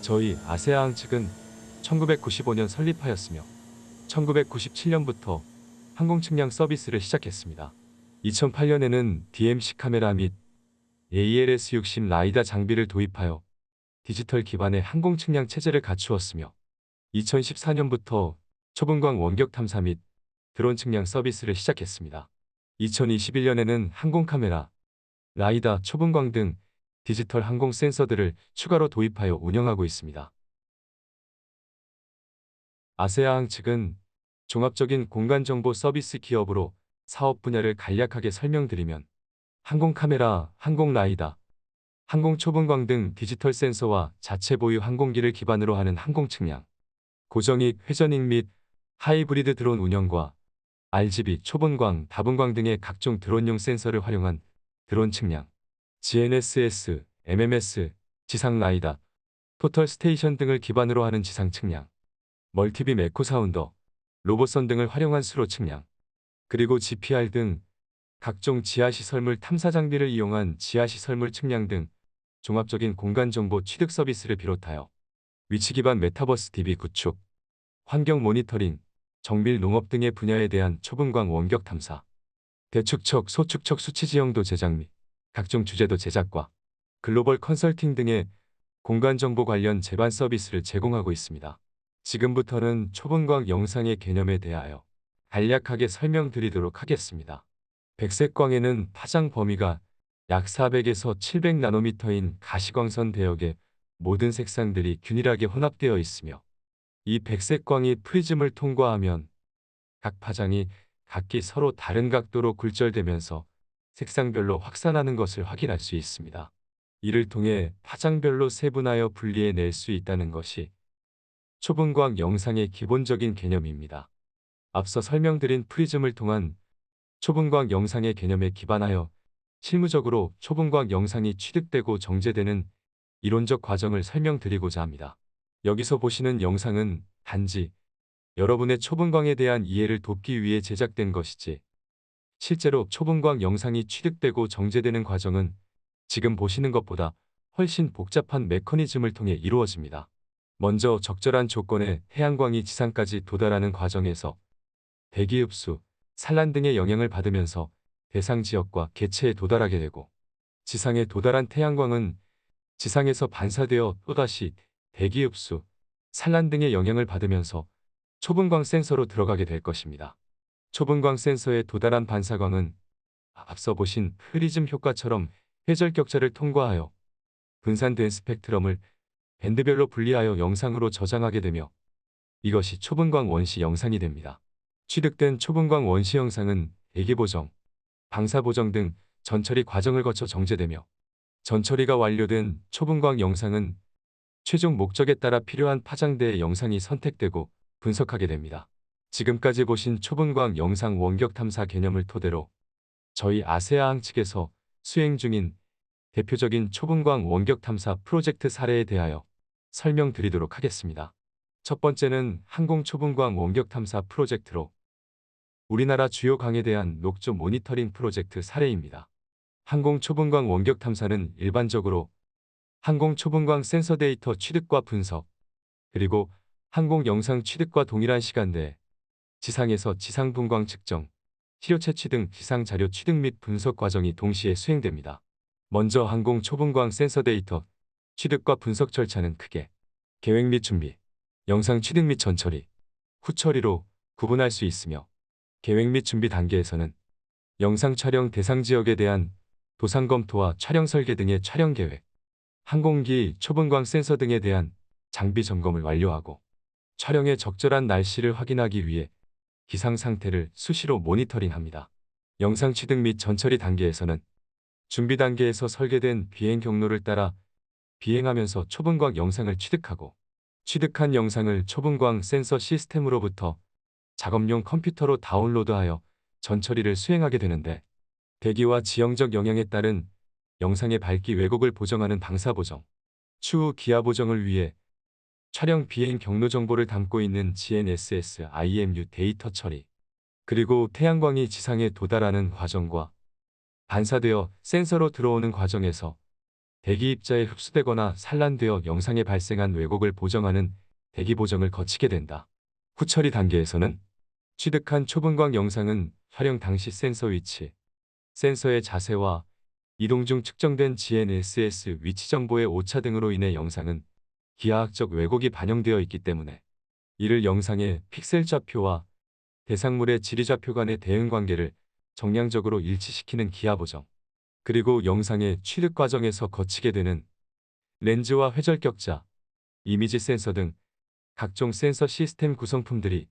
저희 아세아항 측은 1995년 설립하였으며 1997년부터 항공 측량 서비스를 시작했습니다. 2008년에는 DMC 카메라 및 ALS-60 라이다 장비를 도입하여 디지털 기반의 항공 측량 체제를 갖추었으며 2014년부터 초분광 원격 탐사 및 드론 측량 서비스를 시작했습니다. 2021년에는 항공 카메라, 라이다, 초분광 등 디지털 항공 센서들을 추가로 도입하여 운영하고 있습니다. 아세아항 측은 종합적인 공간정보 서비스 기업으로 사업 분야를 간략하게 설명드리면 항공 카메라, 항공 라이다, 항공 초분광 등 디지털 센서와 자체 보유 항공기를 기반으로 하는 항공 측량, 고정익, 회전익 및 하이브리드 드론 운영과 RGB, 초분광, 다분광 등의 각종 드론용 센서를 활용한 드론 측량, GNSS, MMS, 지상 라이다, 토털 스테이션 등을 기반으로 하는 지상 측량, 멀티빔 에코사운더, 로봇선 등을 활용한 수로 측량, 그리고 GPR 등 각종 지하시설물 탐사 장비를 이용한 지하시설물 측량 등 종합적인 공간정보 취득 서비스를 비롯하여 위치 기반 메타버스 DB 구축, 환경 모니터링, 정밀 농업 등의 분야에 대한 초분광 원격 탐사, 대축척, 소축척 수치 지형도 제작 및 각종 주제도 제작과 글로벌 컨설팅 등의 공간정보 관련 제반 서비스를 제공하고 있습니다. 지금부터는 초분광 영상의 개념에 대하여 간략하게 설명드리도록 하겠습니다. 백색광에는 파장 범위가 약 400에서 700나노미터인 가시광선 대역의 모든 색상들이 균일하게 혼합되어 있으며 이 백색광이 프리즘을 통과하면 각 파장이 각기 서로 다른 각도로 굴절되면서 색상별로 확산하는 것을 확인할 수 있습니다. 이를 통해 파장별로 세분하여 분리해낼 수 있다는 것이 초분광 영상의 기본적인 개념입니다. 앞서 설명드린 프리즘을 통한 초분광 영상의 개념에 기반하여 실무적으로 초분광 영상이 취득되고 정제되는 이론적 과정을 설명드리고자 합니다. 여기서 보시는 영상은 단지 여러분의 초분광에 대한 이해를 돕기 위해 제작된 것이지 실제로 초분광 영상이 취득되고 정제되는 과정은 지금 보시는 것보다 훨씬 복잡한 메커니즘을 통해 이루어집니다. 먼저 적절한 조건에 태양광이 지상까지 도달하는 과정에서 대기 흡수, 산란 등의 영향을 받으면서 대상 지역과 개체에 도달하게 되고 지상에 도달한 태양광은 지상에서 반사되어 또다시 대기 흡수, 산란 등의 영향을 받으면서 초분광 센서로 들어가게 될 것입니다. 초분광 센서에 도달한 반사광은 앞서 보신 프리즘 효과처럼 회절 격자를 통과하여 분산된 스펙트럼을 밴드별로 분리하여 영상으로 저장하게 되며 이것이 초분광 원시 영상이 됩니다. 취득된 초분광 원시 영상은 대기보정, 방사보정 등 전처리 과정을 거쳐 정제되며 전처리가 완료된 초분광 영상은 최종 목적에 따라 필요한 파장대의 영상이 선택되고 분석하게 됩니다. 지금까지 보신 초분광 영상 원격 탐사 개념을 토대로 저희 아세아항 측에서 수행 중인 대표적인 초분광 원격 탐사 프로젝트 사례에 대하여 설명드리도록 하겠습니다. 첫 번째는 항공 초분광 원격 탐사 프로젝트로 우리나라 주요 강에 대한 녹조 모니터링 프로젝트 사례입니다. 항공 초분광 원격 탐사는 일반적으로 항공 초분광 센서 데이터 취득과 분석, 그리고 항공 영상 취득과 동일한 시간대에 지상에서 지상 분광 측정, 시료 채취 등 지상 자료 취득 및 분석 과정이 동시에 수행됩니다. 먼저 항공 초분광 센서 데이터 취득과 분석 절차는 크게 계획 및 준비, 영상 취득 및 전처리, 후처리로 구분할 수 있으며 계획 및 준비 단계에서는 영상 촬영 대상 지역에 대한 도상 검토와 촬영 설계 등의 촬영 계획, 항공기, 초분광 센서 등에 대한 장비 점검을 완료하고 촬영의 적절한 날씨를 확인하기 위해 기상 상태를 수시로 모니터링합니다. 영상 취득 및 전처리 단계에서는 준비 단계에서 설계된 비행 경로를 따라 비행하면서 초분광 영상을 취득하고 취득한 영상을 초분광 센서 시스템으로부터 작업용 컴퓨터로 다운로드하여 전처리를 수행하게 되는데 대기와 지형적 영향에 따른 영상의 밝기 왜곡을 보정하는 방사보정, 추후 기하 보정을 위해 촬영 비행 경로 정보를 담고 있는 GNSS IMU 데이터 처리, 그리고 태양광이 지상에 도달하는 과정과 반사되어 센서로 들어오는 과정에서 대기 입자에 흡수되거나 산란되어 영상에 발생한 왜곡을 보정하는 대기 보정을 거치게 된다. 후처리 단계에서는 취득한 초분광 영상은 촬영 당시 센서 위치, 센서의 자세와 이동 중 측정된 GNSS 위치 정보의 오차 등으로 인해 영상은 기하학적 왜곡이 반영되어 있기 때문에 이를 영상의 픽셀 좌표와 대상물의 지리 좌표 간의 대응 관계를 정량적으로 일치시키는 기하 보정, 그리고 영상의 취득 과정에서 거치게 되는 렌즈와 회절 격자, 이미지 센서 등 각종 센서 시스템 구성품들이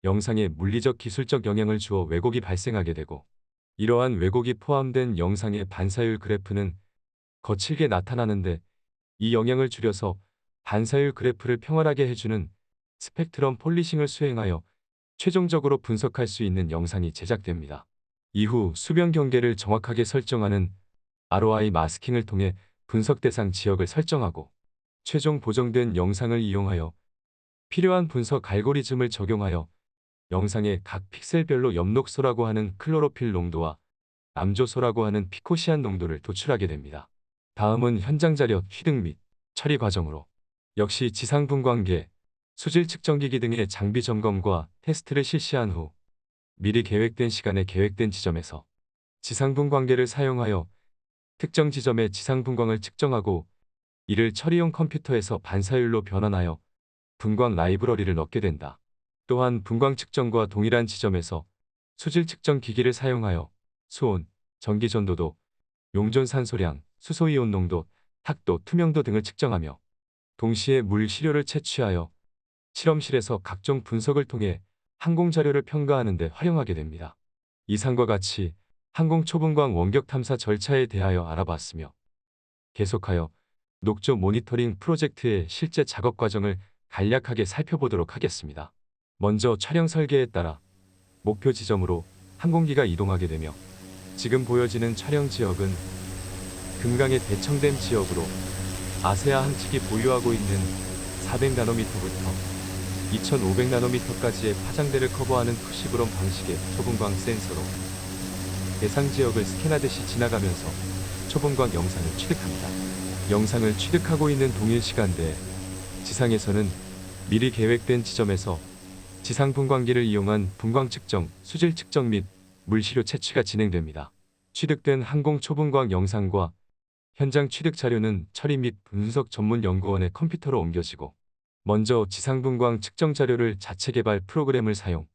영상에 물리적 기술적 영향을 주어 왜곡이 발생하게 되고, 이러한 왜곡이 포함된 영상의 반사율 그래프는 거칠게 나타나는데, 이 영향을 줄여서 반사율 그래프를 평활하게 해주는 스펙트럼 폴리싱을 수행하여 최종적으로 분석할 수 있는 영상이 제작됩니다. 이후 수변 경계를 정확하게 설정하는 ROI 마스킹을 통해 분석 대상 지역을 설정하고, 최종 보정된 영상을 이용하여 필요한 분석 알고리즘을 적용하여 영상의 각 픽셀별로 엽록소라고 하는 클로로필 농도와 남조소라고 하는 피코시안 농도를 도출하게 됩니다. 다음은 현장 자료 취득 및 처리 과정으로, 역시 지상 분광계, 수질 측정기기 등의 장비 점검과 테스트를 실시한 후 미리 계획된 시간에 계획된 지점에서 지상 분광계를 사용하여 특정 지점의 지상 분광을 측정하고, 이를 처리용 컴퓨터에서 반사율로 변환하여 분광 라이브러리를 넣게 된다. 또한 분광 측정과 동일한 지점에서 수질 측정 기기를 사용하여 수온, 전기 전도도, 용존 산소량, 수소이온 농도, 탁도, 투명도 등을 측정하며 동시에 물 시료를 채취하여 실험실에서 각종 분석을 통해 항공 자료를 평가하는 데 활용하게 됩니다. 이상과 같이 항공 초분광 원격 탐사 절차에 대하여 알아봤으며, 계속하여 녹조 모니터링 프로젝트의 실제 작업 과정을 간략하게 살펴보도록 하겠습니다. 먼저 촬영 설계에 따라 목표 지점으로 항공기가 이동하게 되며, 지금 보여지는 촬영 지역은 금강의 대청댐 지역으로 아세아 항측이 보유하고 있는 400나노미터부터 2500나노미터까지의 파장대를 커버하는 푸시브롬 방식의 초분광 센서로 대상 지역을 스캔하듯이 지나가면서 초분광 영상을 취득합니다. 영상을 취득하고 있는 동일 시간대에 지상에서는 미리 계획된 지점에서 지상 분광기를 이용한 분광 측정, 수질 측정 및 물시료 채취가 진행됩니다. 취득된 항공 초분광 영상과 현장 취득 자료는 처리 및 분석 전문 연구원의 컴퓨터로 옮겨지고, 먼저 지상 분광 측정 자료를 자체 개발 프로그램을 사용,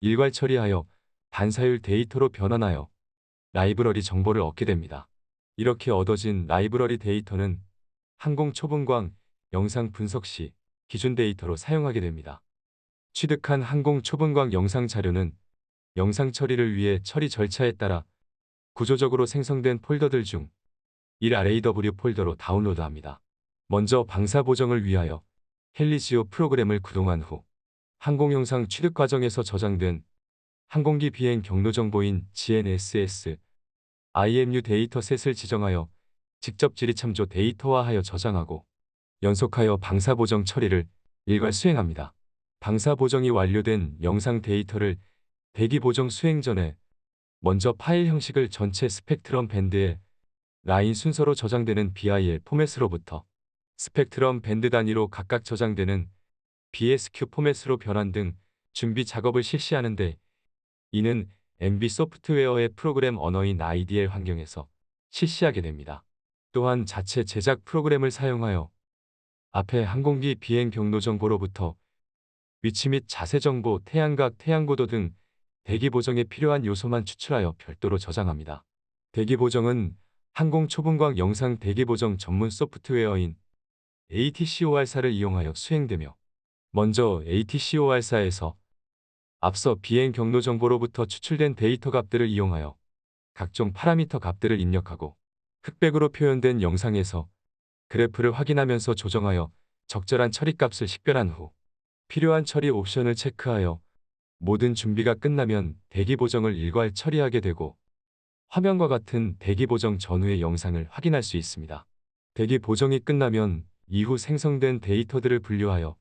일괄 처리하여 반사율 데이터로 변환하여 라이브러리 정보를 얻게 됩니다. 이렇게 얻어진 라이브러리 데이터는 항공 초분광 영상 분석 시 기준 데이터로 사용하게 됩니다. 취득한 항공 초분광 영상 자료는 영상 처리를 위해 처리 절차에 따라 구조적으로 생성된 폴더들 중 1RAW 폴더로 다운로드합니다. 먼저 방사 보정을 위하여 헬리지오 프로그램을 구동한 후 항공 영상 취득 과정에서 저장된 항공기 비행 경로 정보인 GNSS, IMU 데이터셋을 지정하여 직접 지리 참조 데이터화하여 저장하고, 연속하여 방사 보정 처리를 일괄 수행합니다. 방사 보정이 완료된 영상 데이터를 대기 보정 수행 전에 먼저 파일 형식을 전체 스펙트럼 밴드에 라인 순서로 저장되는 BIL 포맷으로부터 스펙트럼 밴드 단위로 각각 저장되는 BSQ 포맷으로 변환 등 준비 작업을 실시하는데, 이는 MB 소프트웨어의 프로그램 언어인 IDL 환경에서 실시하게 됩니다. 또한 자체 제작 프로그램을 사용하여 앞에 항공기 비행 경로 정보로부터 위치 및 자세 정보, 태양각, 태양고도 등 대기 보정에 필요한 요소만 추출하여 별도로 저장합니다. 대기 보정은 항공 초분광 영상 대기 보정 전문 소프트웨어인 ATCOR사를 이용하여 수행되며, 먼저 ATCOR사에서 앞서 비행 경로 정보로부터 추출된 데이터 값들을 이용하여 각종 파라미터 값들을 입력하고, 흑백으로 표현된 영상에서 그래프를 확인하면서 조정하여 적절한 처리 값을 식별한 후 필요한 처리 옵션을 체크하여 모든 준비가 끝나면 대기 보정을 일괄 처리하게 되고, 화면과 같은 대기 보정 전후의 영상을 확인할 수 있습니다. 대기 보정이 끝나면 이후 생성된 데이터들을 분류하여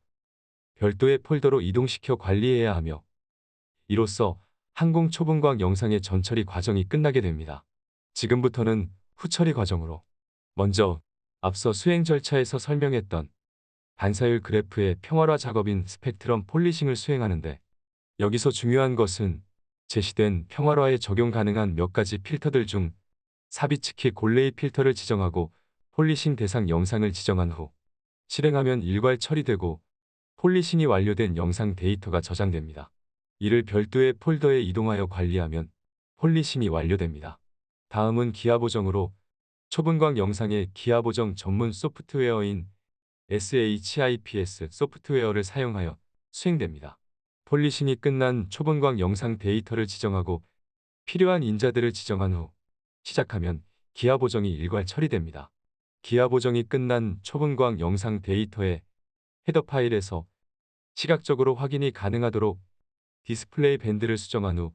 별도의 폴더로 이동시켜 관리해야 하며, 이로써 항공 초분광 영상의 전처리 과정이 끝나게 됩니다. 지금부터는 후처리 과정으로, 먼저 앞서 수행 절차에서 설명했던 반사율 그래프의 평활화 작업인 스펙트럼 폴리싱을 수행하는데, 여기서 중요한 것은 제시된 평활화에 적용 가능한 몇 가지 필터들 중 삽입치키 골레이 필터를 지정하고 폴리싱 대상 영상을 지정한 후 실행하면 일괄 처리되고 폴리싱이 완료된 영상 데이터가 저장됩니다. 이를 별도의 폴더에 이동하여 관리하면 폴리싱이 완료됩니다. 다음은 기하 보정으로 초분광 영상의 기하 보정 전문 소프트웨어인 SHIPS 소프트웨어를 사용하여 수행됩니다. 폴리싱이 끝난 초분광 영상 데이터를 지정하고 필요한 인자들을 지정한 후 시작하면 기하 보정이 일괄 처리됩니다. 기하 보정이 끝난 초분광 영상 데이터의 헤더 파일에서 시각적으로 확인이 가능하도록 디스플레이 밴드를 수정한 후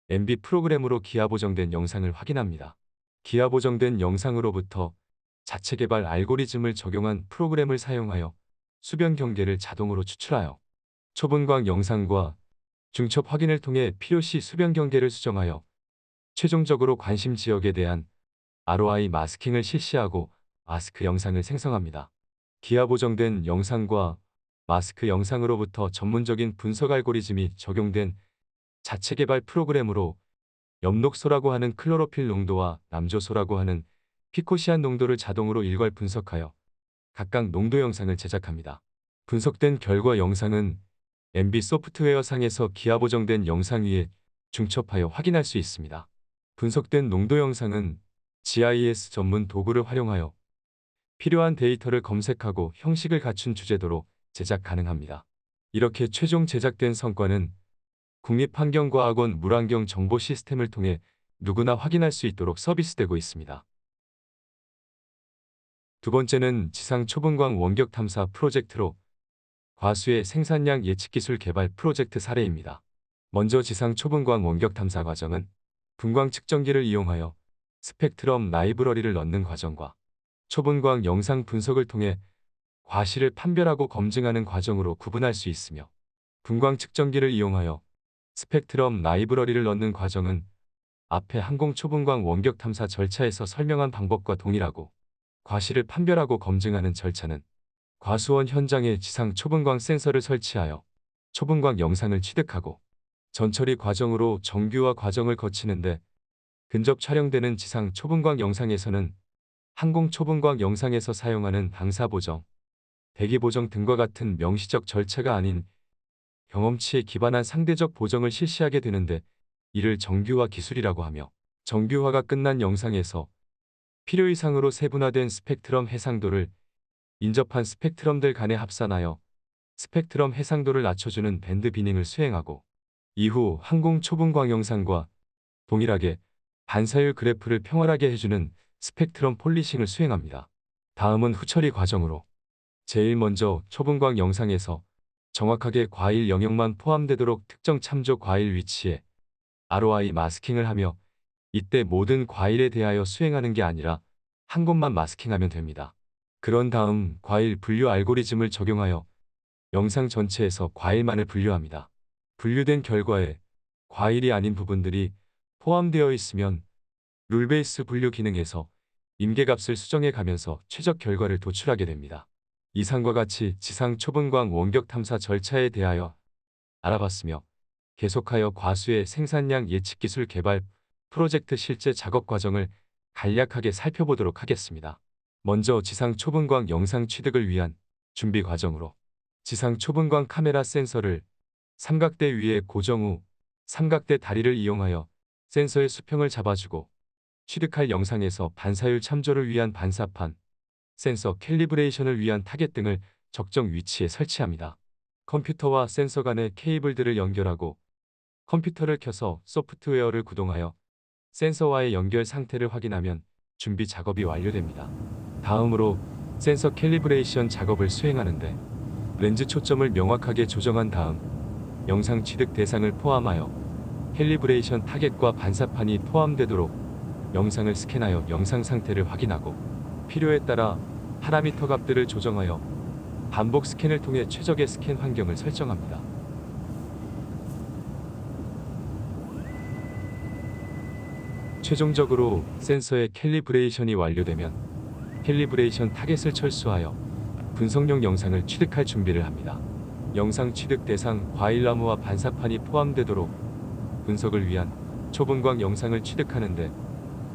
MB 프로그램으로 기하 보정된 영상을 확인합니다. 기하 보정된 영상으로부터 자체 개발 알고리즘을 적용한 프로그램을 사용하여 수변 경계를 자동으로 추출하여 초분광 영상과 중첩 확인을 통해 필요시 수변 경계를 수정하여 최종적으로 관심 지역에 대한 ROI 마스킹을 실시하고 마스크 영상을 생성합니다. 기하 보정된 영상과 마스크 영상으로부터 전문적인 분석 알고리즘이 적용된 자체 개발 프로그램으로 엽록소라고 하는 클로로필 농도와 남조소라고 하는 피코시안 농도를 자동으로 일괄 분석하여 각각 농도 영상을 제작합니다. 분석된 결과 영상은 MB 소프트웨어 상에서 기하 보정된 영상 위에 중첩하여 확인할 수 있습니다. 분석된 농도 영상은 GIS 전문 도구를 활용하여 필요한 데이터를 검색하고 형식을 갖춘 주제도로 제작 가능합니다. 이렇게 최종 제작된 성과는 국립환경과학원 물환경 정보 시스템을 통해 누구나 확인할 수 있도록 서비스되고 있습니다. 두 번째는 지상 초분광 원격 탐사 프로젝트로 과수의 생산량 예측 기술 개발 프로젝트 사례입니다. 먼저 지상 초분광 원격 탐사 과정은 분광 측정기를 이용하여 스펙트럼 라이브러리를 넣는 과정과 초분광 영상 분석을 통해 과실을 판별하고 검증하는 과정으로 구분할 수 있으며, 분광 측정기를 이용하여 스펙트럼 라이브러리를 넣는 과정은 앞에 항공 초분광 원격 탐사 절차에서 설명한 방법과 동일하고, 과실을 판별하고 검증하는 절차는 과수원 현장에 지상 초분광 센서를 설치하여 초분광 영상을 취득하고 전처리 과정으로 정규화 과정을 거치는데, 근접 촬영되는 지상 초분광 영상에서는 항공 초분광 영상에서 사용하는 방사 보정, 대기 보정 등과 같은 명시적 절차가 아닌 경험치에 기반한 상대적 보정을 실시하게 되는데, 이를 정규화 기술이라고 하며, 정규화가 끝난 영상에서 필요 이상으로 세분화된 스펙트럼 해상도를 인접한 스펙트럼들 간에 합산하여 스펙트럼 해상도를 낮춰주는 밴드 비닝을 수행하고, 이후 항공 초분광 영상과 동일하게 반사율 그래프를 평활하게 해주는 스펙트럼 폴리싱을 수행합니다. 다음은 후처리 과정으로 제일 먼저 초분광 영상에서 정확하게 과일 영역만 포함되도록 특정 참조 과일 위치에 ROI 마스킹을 하며, 이때 모든 과일에 대하여 수행하는 게 아니라 한 곳만 마스킹하면 됩니다. 그런 다음 과일 분류 알고리즘을 적용하여 영상 전체에서 과일만을 분류합니다. 분류된 결과에 과일이 아닌 부분들이 포함되어 있으면 룰베이스 분류 기능에서 임계값을 수정해 가면서 최적 결과를 도출하게 됩니다. 이상과 같이 지상 초분광 원격 탐사 절차에 대하여 알아봤으며, 계속하여 과수의 생산량 예측 기술 개발 프로젝트 실제 작업 과정을 간략하게 살펴보도록 하겠습니다. 먼저 지상 초분광 영상 취득을 위한 준비 과정으로 지상 초분광 카메라 센서를 삼각대 위에 고정 후 삼각대 다리를 이용하여 센서의 수평을 잡아주고, 취득할 영상에서 반사율 참조를 위한 반사판, 센서 캘리브레이션을 위한 타겟 등을 적정 위치에 설치합니다. 컴퓨터와 센서 간의 케이블들을 연결하고 컴퓨터를 켜서 소프트웨어를 구동하여 센서와의 연결 상태를 확인하면 준비 작업이 완료됩니다. 다음으로 센서 캘리브레이션 작업을 수행하는데, 렌즈 초점을 명확하게 조정한 다음 영상 취득 대상을 포함하여 캘리브레이션 타겟과 반사판이 포함되도록 영상을 스캔하여 영상 상태를 확인하고, 필요에 따라 파라미터 값들을 조정하여 반복 스캔을 통해 최적의 스캔 환경을 설정합니다. 최종적으로 센서의 캘리브레이션이 완료되면 캘리브레이션 타겟을 철수하여 분석용 영상을 취득할 준비를 합니다. 영상 취득 대상 과일나무와 반사판이 포함되도록 분석을 위한 초분광 영상을 취득하는데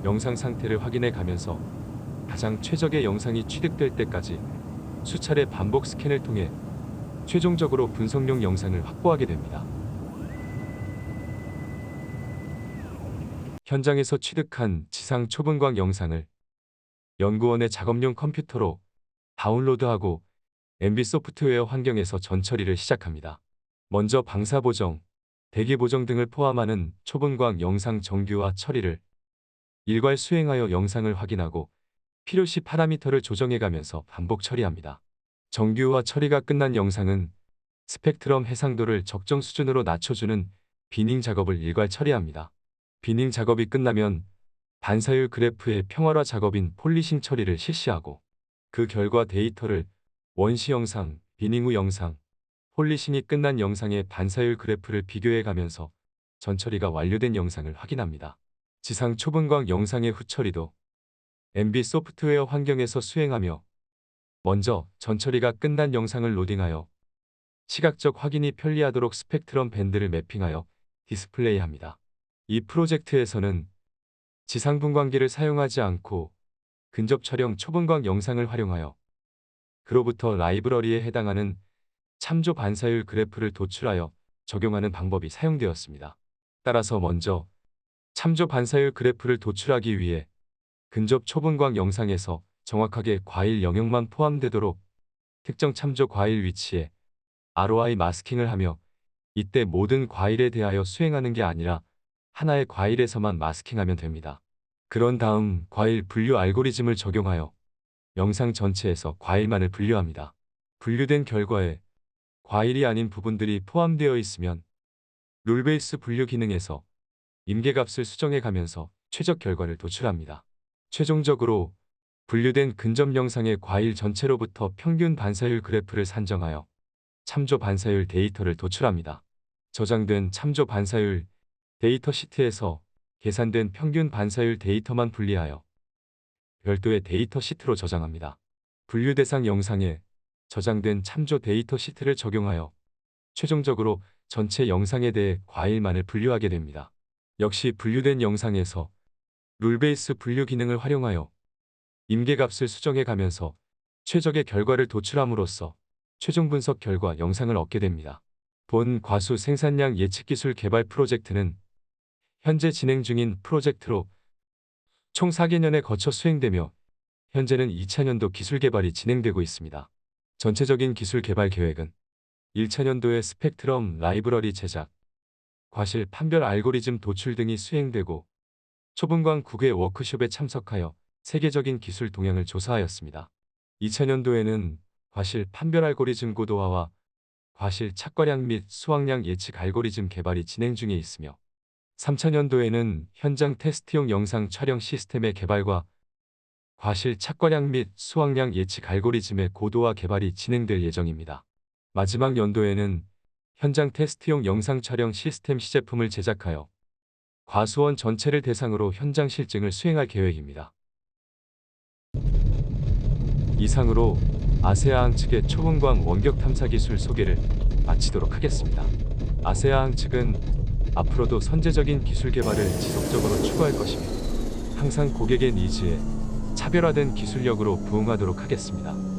영상 상태를 확인해 가면서 가장 최적의 영상이 취득될 때까지 수차례 반복 스캔을 통해 최종적으로 분석용 영상을 확보하게 됩니다. 현장에서 취득한 지상 초분광 영상을 연구원의 작업용 컴퓨터로 다운로드하고 MB 소프트웨어 환경에서 전처리를 시작합니다. 먼저 방사 보정, 대기 보정 등을 포함하는 초분광 영상 정규화 처리를 일괄 수행하여 영상을 확인하고 필요시 파라미터를 조정해가면서 반복 처리합니다. 정규화 처리가 끝난 영상은 스펙트럼 해상도를 적정 수준으로 낮춰주는 비닝 작업을 일괄 처리합니다. 비닝 작업이 끝나면 반사율 그래프의 평활화 작업인 폴리싱 처리를 실시하고 그 결과 데이터를 원시 영상, 비닝 후 영상, 폴리싱이 끝난 영상의 반사율 그래프를 비교해 가면서 전처리가 완료된 영상을 확인합니다. 지상 초분광 영상의 후처리도 MB 소프트웨어 환경에서 수행하며 먼저 전처리가 끝난 영상을 로딩하여 시각적 확인이 편리하도록 스펙트럼 밴드를 매핑하여 디스플레이합니다. 이 프로젝트에서는 지상 분광기를 사용하지 않고 근접 촬영 초분광 영상을 활용하여 그로부터 라이브러리에 해당하는 참조 반사율 그래프를 도출하여 적용하는 방법이 사용되었습니다. 따라서 먼저 참조 반사율 그래프를 도출하기 위해 근접 초분광 영상에서 정확하게 과일 영역만 포함되도록 특정 참조 과일 위치에 ROI 마스킹을 하며 이때 모든 과일에 대하여 수행하는 게 아니라 하나의 과일에서만 마스킹하면 됩니다. 그런 다음 과일 분류 알고리즘을 적용하여 영상 전체에서 과일만을 분류합니다. 분류된 결과에 과일이 아닌 부분들이 포함되어 있으면 룰베이스 분류 기능에서 임계값을 수정해 가면서 최적 결과를 도출합니다. 최종적으로 분류된 근접 영상의 과일 전체로부터 평균 반사율 그래프를 산정하여 참조 반사율 데이터를 도출합니다. 저장된 참조 반사율 데이터 시트에서 계산된 평균 반사율 데이터만 분리하여 별도의 데이터 시트로 저장합니다. 분류 대상 영상에 저장된 참조 데이터 시트를 적용하여 최종적으로 전체 영상에 대해 과일만을 분류하게 됩니다. 역시 분류된 영상에서 룰베이스 분류 기능을 활용하여 임계값을 수정해 가면서 최적의 결과를 도출함으로써 최종 분석 결과 영상을 얻게 됩니다. 본 과수 생산량 예측 기술 개발 프로젝트는 현재 진행 중인 프로젝트로 총 4개년에 거쳐 수행되며 현재는 2차년도 기술 개발이 진행되고 있습니다. 전체적인 기술 개발 계획은 1차년도에 스펙트럼 라이브러리 제작, 과실 판별 알고리즘 도출 등이 수행되고 초분광 9개 워크숍에 참석하여 세계적인 기술 동향을 조사하였습니다. 2차년도에는 과실 판별 알고리즘 고도화와 과실 착과량 및 수확량 예측 알고리즘 개발이 진행 중에 있으며 3차년도에는 현장 테스트용 영상 촬영 시스템의 개발과 과실 착과량 및 수확량 예측 알고리즘의 고도화 개발이 진행될 예정입니다. 마지막 연도에는 현장 테스트용 영상 촬영 시스템 시제품을 제작하여 과수원 전체를 대상으로 현장 실증을 수행할 계획입니다. 이상으로 아세아항 측의 초분광 원격 탐사 기술 소개를 마치도록 하겠습니다. 아세아항 측은 앞으로도 선제적인 기술 개발을 지속적으로 추구할 것이며 항상 고객의 니즈에 차별화된 기술력으로 부응하도록 하겠습니다.